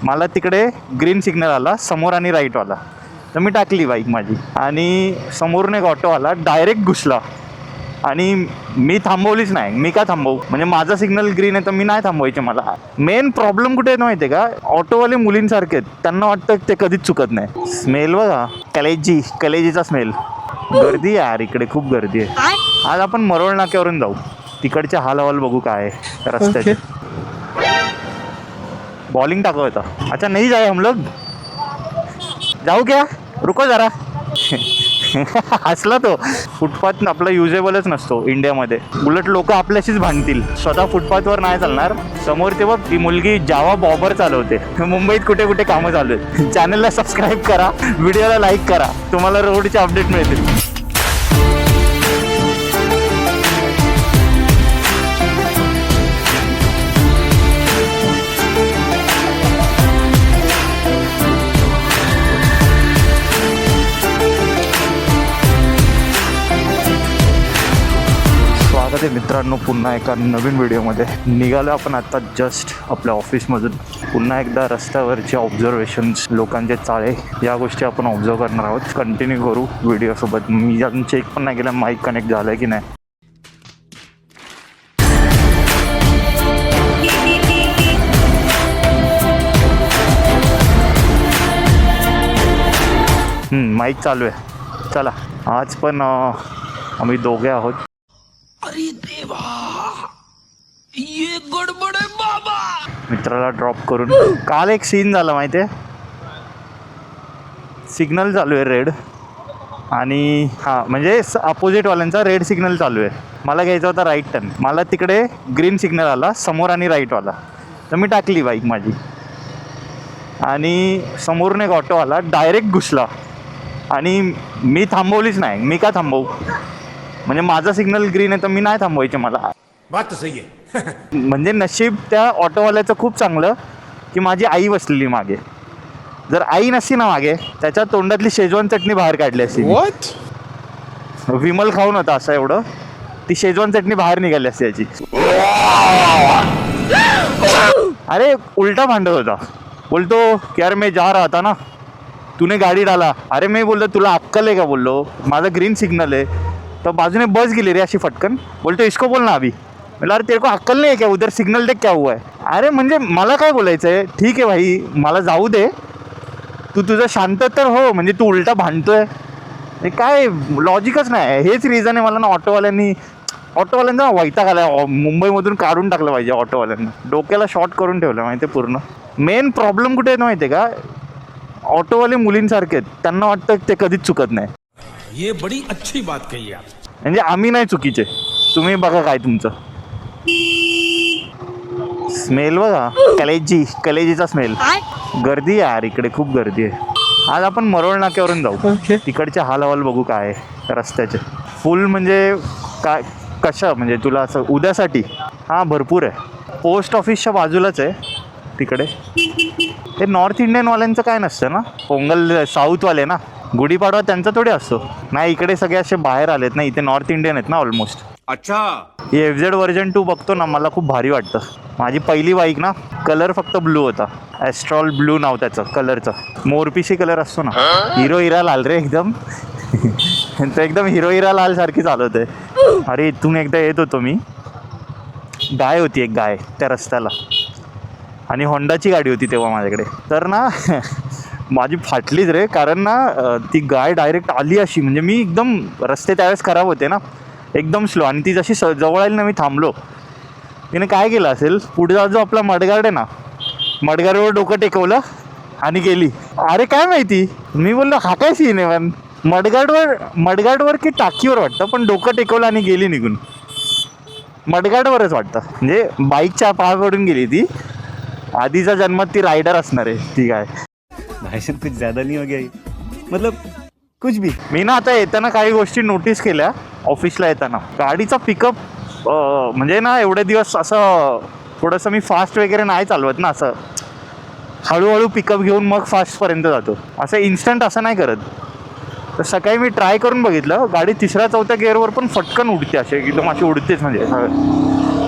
मला तिकडे green signal आला समोर आणि राईटवाला, तर मी टाकली बाईक माझी आणि समोरून एक ऑटोवाला डायरेक्ट घुसला आणि मी थांबवलीच नाही. मी का थांबवू, म्हणजे माझा सिग्नल ग्रीन आहे तर मी नाही थांबवायचे. मला मेन प्रॉब्लेम कुठे येतो माहिती आहे का, ऑटोवाले मुलींसारखे आहेत, त्यांना वाटतं ते कधीच चुकत नाही. स्मेल बघा, कलेजीचा स्मेल. गर्दी यार, इकडे खूप गर्दी आहे. आज आपण मरोळ नाक्यावरून जाऊ, तिकडचे हालहवाल बघू काय आहे रस्त्याचे. बॉलिंग टाका होता. अच्छा नहीं जाए हम लोग, जाऊ क्या, रुको जरा. हसला तो. फुटपाथ आपला युजेबलच नसतो इंडियामध्ये, उलट लोक आपल्याशीच भांडतील. स्वतः फुटपाथवर नाही चालणार. समोर ते बघ, ती मुलगी जावा बॉबर चालवते. मुंबईत कुठे कुठे कामं चालू आहेत. चॅनलला सबस्क्राईब करा, व्हिडिओला लाईक करा, तुम्हाला रोडचे अपडेट मिळतील. स्वागत आहे मित्रांनो पुन्हा एका नवीन व्हिडिओमध्ये. निघालो आपण आता जस्ट आपल्या ऑफिसमधून. पुन्हा एकदा रस्त्यावरचे ऑब्झर्वेशन्स, लोकांचे चाळे, या गोष्टी आपण ऑब्झर्व करणार आहोत. कंटिन्यू करू व्हिडिओसोबत. मी अजून चेक पण नाही केलं माईक कनेक्ट झालं आहे की नाही. माईक चालू आहे. चला, आज पण आम्ही दोघे आहोत. अरे देवा, ये गडबड आहे बाबा. मित्राला ड्रॉप करून काल एक सीन झाला माहिती आहे. सिग्नल चालू आहे रेड आणि हां म्हणजे अपोजिटवाल्यांचा रेड सिग्नल चालू आहे. मला घ्यायचा होता राईट टर्न. मला तिकडे ग्रीन सिग्नल आला समोर आणि राईटवाला, तर मी टाकली बाईक माझी आणि समोरून एक ऑटोवाला डायरेक्ट घुसला आणि मी थांबवलीच नाही. मी का थांबवू, म्हणजे माझा सिग्नल ग्रीन आहे तर मी नाही थांबवायचे. मला बात तर सही आहे. म्हणजे नशीब त्या ऑटोवाल्याचं खूप चांगलं की माझी आई बसलेली मागे. जर आई नसती ना मागे, त्याच्या तोंडातली शेजवान चटणी बाहेर काढली असती. विमल खाऊन होता असं एवढं, ती शेजवान चटणी बाहेर निघाली असती याची. अरे उलटा भांडत होता, बोलतो की यार मैं जा रहा था ना, तूने गाडी डाला. अरे मी बोललो तुला अक्कल आहे का, बोललो माझा ग्रीन सिग्नल आहे. तो बाजूने बस गेली रे अशी फटकन. बोलतो इसको बोल ना अभी. मला अरे तेरे को अक्कल नाही आहे क्या, उधर सिग्नल देख क्या हुआ है. अरे म्हणजे मला काय बोलायचं आहे, ठीक आहे भाई मला जाऊ दे, तू तुझं शांत तर हो, म्हणजे तू उलटा भांडतोय हे काय लॉजिकच नाही. हेच रिझन आहे मला ना ऑटोवाल्यांना वैताग आला. मुंबईमधून काढून टाकलं पाहिजे ऑटोवाल्यांना. डोक्याला शॉर्ट करून ठेवलं माहिती आहे पूर्ण. मेन प्रॉब्लेम कुठे येतो माहिती आहे का, ऑटोवाले मुलींसारखे आहेत, त्यांना वाटतं ते कधीच चुकत नाही. ये बड़ी अच्छी बात कही आप. म्हणजे आम्ही नाही चुकीचे, तुम्ही बघा काय तुमचं. स्मेल बघा, कलेजीचा स्मेल. गर्दी यार, इकडे खूप गर्दी आहे. आज आपण मरोळ नाक्यावरून जाऊ, तिकडचे हालहवाल बघू काय आहे रस्त्याचे. फुल म्हणजे काय कशा, म्हणजे तुला असं उद्यासाठी. हां भरपूर आहे. पोस्ट ऑफिसच्या बाजूलाच आहे तिकडे. हे नॉर्थ इंडियनवाल्यांचं काय नसतं ना, पोंगल साऊथवाले ना, गुढीपाडवा त्यांचा थोडी असतो. नाही इकडे सगळे असे बाहेर आलेत ना, इथे नॉर्थ इंडियन आहेत ना ऑलमोस्ट. अच्छा, हे FZ वर्जन 2 बघतो ना, मला खूप भारी वाटतं. माझी पहिली बाईक ना, कलर फक्त ब्लू होता, ॲस्ट्रॉल ब्लू नाव त्याचं कलरचं. मोरपिशी कलर असतो ना, हिरो हिरा लाल रे एकदम. तर एकदम हिरो हिरा लाल सारखी चालवत आहे. अरे इथून एकदा येत होतो मी, गाय होती एक गाय त्या रस्त्याला आणि होंडाची गाडी होती तेव्हा माझ्याकडे. तर ना माझी फाटलीच रे, कारण ना ती गाय डायरेक्ट आली अशी, म्हणजे मी एकदम रस्ते त्यावेळेस खराब होते ना, एकदम स्लो. आणि ती जशी जवळ आली ना, मी थांबलो. तिने काय केलं असेल, पुढे जो आपला मडगार्ड आहे ना, मडगार्डवर डोकं टेकवलं आणि गेली. अरे काय माहिती, मी बोललो हा काय सीन आहे. पण मडगार्डवर की टाकीवर वाटतं, पण डोकं टेकवलं आणि गेली निघून. मडगार्डवरच वाटतं, म्हणजे बाईकच्या पाय पडून गेली ती. आधीचा जन्मात ती रायडर असणार आहे ती गाय. भाषण कुछ ज़्यादा नहीं हो गया, मतलब कुछ भी. मी ना आता येताना काही गोष्टी नोटीस केल्या. ऑफिसला येताना गाडीचा पिकअप, म्हणजे ना एवढे दिवस असं थोडंसं मी फास्ट वगैरे नाही चालवत ना, असं हळूहळू पिकअप घेऊन मग फास्टपर्यंत जातो. असं इन्स्टंट असं नाही करत. तर सकाळी मी ट्राय करून बघितलं, गाडी 3ऱ्या-4थ्या गिअरवर पण फटकन उडते. असे एकदम अशी उडतेच, म्हणजे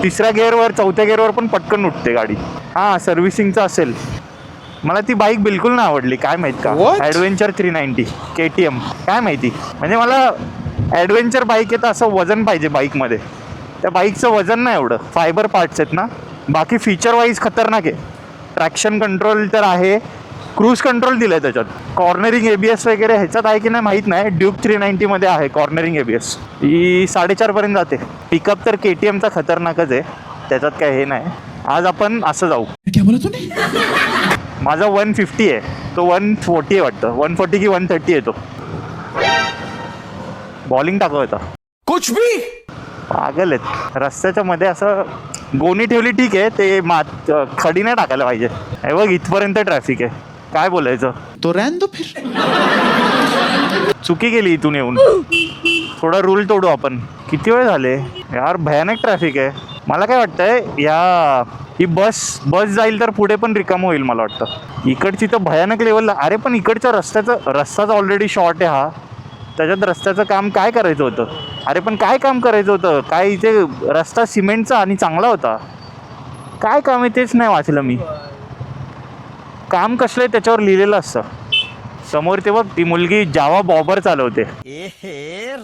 3ऱ्या गिअरवर 4थ्या गिअरवर पण पटकन उठते गाडी. हां सर्व्हिसिंगचं असेल मला ती बाईक बिलकुल नाही आवडली, काय माहित का. ॲडव्हेंचर 390 KTM, काय माहिती. म्हणजे मला ॲडव्हेंचर बाईक आहे तर असं वजन पाहिजे बाईकमध्ये. त्या बाईकचं वजन नाही एवढं, फायबर पार्ट्स आहेत ना. बाकी फीचर वाईज खतरनाक आहे. ट्रॅक्शन कंट्रोल तर आहे, क्रूज कंट्रोल दिलं आहे त्याच्यात. कॉर्नरिंग ABS वगैरे ह्याच्यात आहे की नाही माहीत नाही. ड्यूक 390मध्ये आहे कॉर्नरिंग ABS. ही 4.5पर्यंत जाते. पिकअप तर KTMचा खतरनाकच आहे, त्याच्यात काय हे नाही. आज आपण असं जाऊ. क्या बोला तूने? माझा 150 आहे, तो 140 आहे वाटतं. 140 की 130 येतो. बॉलिंग टाकत होता. कुछ भी पागल आहेत. रस्त्याच्या मध्ये असं गोणी ठेवली ठीक आहे, ते खडी नाही टाकायला पाहिजे. हे बघ इथपर्यंत ट्रॅफिक आहे, काय बोलायचं. तो रहने दो फिर. चुकी केली इथून येऊन. थोडा रूल तोडू आपण. किती वेळ झाले यार, भयानक ट्रॅफिक आहे. मला काय वाटतंय ही बस जाईल तर पुढे पण रिकाम होईल मला वाटतं. इकडची तर भयानक लेवलला. अरे पण इकडच्या रस्ताच ऑलरेडी शॉर्ट आहे हा. त्याच्यात रस्त्याचं काम काय करायचं होतं. अरे पण काय काम करायचं होतं, काय इथे रस्ता सिमेंटचा आणि चांगला होता. काय काम आहे तेच नाही वाचलं मी. काम कसलं आहे त्याच्यावर लिहिलेलं असतं. समोर ते बघ, ती मुलगी जावा बॉबर चालवते.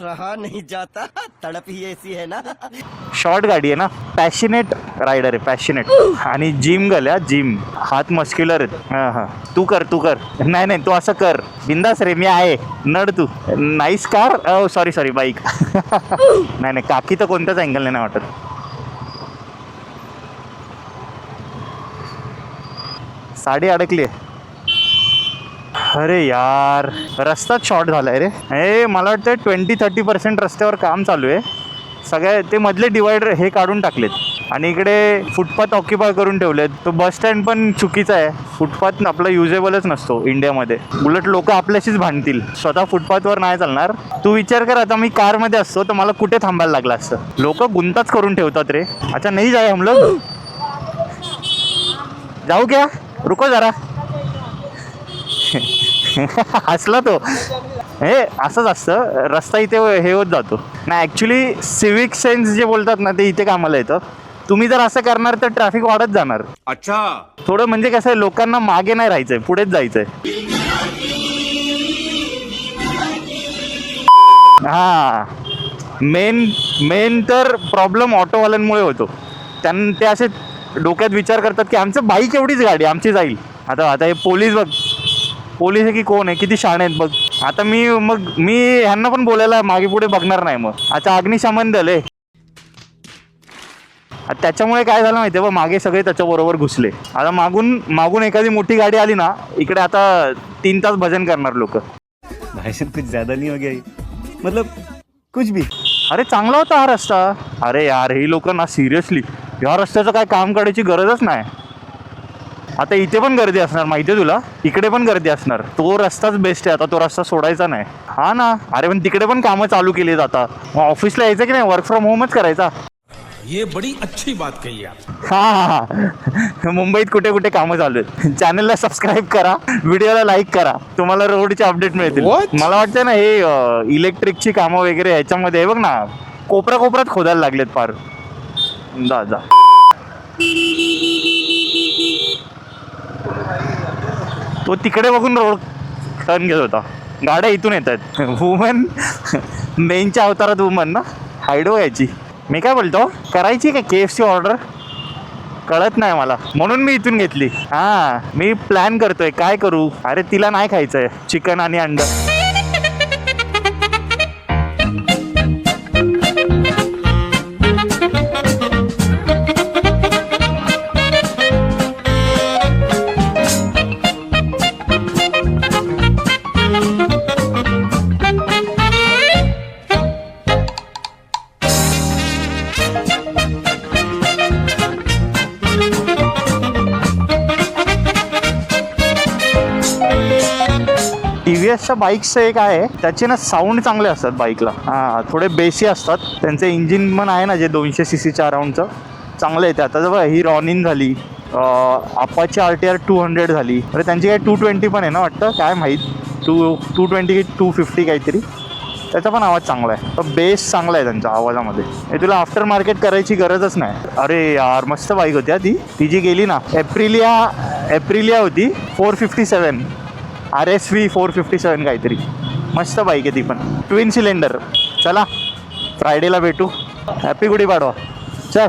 रहा नहीं जाता, तड़प ही ऐसी है ना. शॉर्ट गाडी आहे ना, पॅशनेट रायडर आहे, पॅशनेट. आणि जिम गल्या, जिम. हात मस्क्युलर आहेत. हां तू कर. नाही तू असं कर, बिंदास रे, मी आहे. नड तू. Nice car. Sorry bike. नाही काकी तर कोणत्याच अँगलने नाही वाटत. साडी अडकली आहे. अरे यार, रस्ताच शॉर्ट झाला आहे रे. हे मला वाटतं 20-30% रस्त्यावर काम चालू आहे. सगळे ते मधले डिवायडर हे काढून टाकलेत आणि इकडे फुटपाथ ऑक्युपाय करून ठेवलेत. तो बस स्टँड पण चुकीचा आहे. फुटपाथ आपला युजेबलच नसतो इंडियामध्ये. उलट लोक आपल्याशीच भांडतील. स्वतः फुटपाथवर नाही चालणार. तू विचार कर, आता मी कारमध्ये असतो तर मला कुठे थांबायला लागलं असतं. लोक गुंताच करून ठेवतात रे. अच्छा नाही जाए हम लोग, जाऊ क्या, रुको जरा. हसला तो. हे असंच असतं, रस्ता इथे हे होत जातो. नाही ॲक्च्युली सिविक सेन्स जे बोलतात ना, ते इथे कामाला येतं. तुम्ही जर असं करणार तर ट्रॅफिक वाढत जाणार. अच्छा. थोडं म्हणजे कसं आहे, लोकांना मागे नाही राहायचंय, पुढेच जायचंय. हा मेन तर प्रॉब्लेम ऑटोवाल्यांमुळे होतो. ते असे डोक्यात विचार करतात की आमचं बाईक एवढीच गाडी आमची जाईल. आता हे पोलीस बघ, पोलीस आहे की कोण आहे, किती शाणे आहेत बघ. आता मी ह्यांना पण बोलायला मागे पुढे बघणार नाही. मग आता अग्निशमन दल आहे. त्याच्यामुळे काय झालं माहिती आहे बघ, मागे सगळे त्याच्याबरोबर घुसले. आता मागून एखादी मोठी गाडी आली ना इकडे, आता 3 तास भजन करणार लोक. भाई साहब कुछ ज्यादा नहीं हो गया ये, मतलब कुछ भी. अरे चांगला होता हा रस्ता. अरे यार, ही लोक ना सिरियसली या रस्त्याचं काय काम करायची गरजच नाही. आता इथे पण गर्दी असणार माहिती आहे तुला, इकडे पण गर्दी असणार. तो रस्ताच बेस्ट आहे. आता तो रस्ता सोडायचा नाही. हा ना. अरे पण तिकडे पण कामं चालू केली जातात. मग ऑफिसला यायचं की नाही, वर्क फ्रॉम होमच करायचा. ये बड़ी अच्छी बात कही आप. हा मुंबईत कुठे कुठे कामं चालू आहेत. चॅनलला सबस्क्राईब करा, व्हिडिओला लाईक करा, तुम्हाला रोडचे अपडेट मिळतील. मला वाटतं ना हे इलेक्ट्रिकची कामं वगैरे ह्याच्यामध्ये बघ ना, कोपऱ्यात खोदायला लागलेत फार. जा तो तिकडे बघून रोड टर्न घेत होता. गाड्या इथून येत आहेत. वुमन मेनच्या अवतारात वुमन ना, हायडो यायची. मी काय बोलतो, करायची का KFC ऑर्डर, कळत नाही मला, म्हणून मी इथून घेतली. मी प्लॅन करतोय काय करू. अरे तिला नाही खायचंय चिकन आणि अंड. TVSच्या बाईक्सचं एक आहे, त्याचे ना साऊंड चांगले असतात बाईकला. थोडे बेसी असतात. त्यांचं इंजिन पण आहे ना जे 200 CCच्या अराउंडचं, चांगलं येते. आता जर ही रॉनिन झाली, अपाची RTR 200 झाली. अरे त्यांची काय 220 पण आहे ना वाटतं, काय माहीत, 220 की 250 काहीतरी. त्याचा पण आवाज चांगला आहे. बेस चांगला आहे त्यांच्या आवाजामध्ये. हे तुला आफ्टर मार्केट करायची गरजच नाही. अरे यार मस्त बाईक होती ती जी गेली ना, एप्रिलिया होती 457 RSV 457 काहीतरी. मस्त बाईक आहे ती पण, ट्विन सिलेंडर. चला फ्रायडेला भेटू. हॅपी गुढीपाडवा. चल.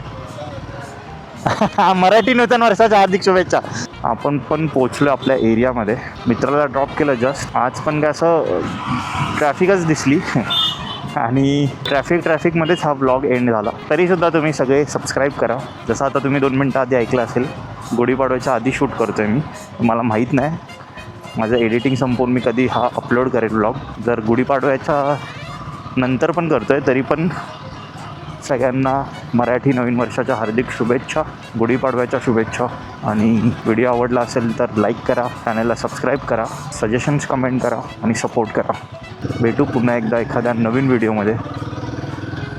मराठी नूतन वर्षाच्या हार्दिक शुभेच्छा. आपण पण पोचलो आपल्या एरियामध्ये. मित्राला ड्रॉप केलं जस्ट. आज पण काय असं ट्रॅफिकच दिसली आणि ट्रॅफिकमध्येच हा ब्लॉग एंड झाला. तरीसुद्धा तुम्ही सगळे सबस्क्राईब करा. जसं आता तुम्ही 2 मिनटं आधी ऐकलं असेल, गुढीपाडव्याच्या आधी शूट करतो आहे मी. मला माहीत नाही माझं एडिटिंग संपवून मी कधी हा अपलोड करेल ब्लॉग. जर गुढीपाडव्याच्या नंतर पण करतो आहे तरी पण सगळ्यांना मराठी नवीन वर्षाच्या हार्दिक शुभेच्छा, गुढीपाडव्याच्या शुभेच्छा. आणि व्हिडिओ आवडला असेल तर लाईक करा, चॅनलला सबस्क्राईब करा, सजेशन्स कमेंट करा आणि सपोर्ट करा. भेटू पुन्हा एकदा एखाद्या नवीन व्हिडिओमध्ये.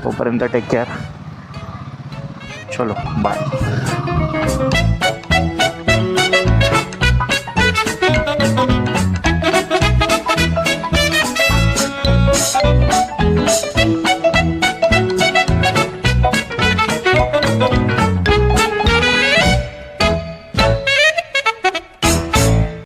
तोपर्यंत टेक केअर. चलो बाय.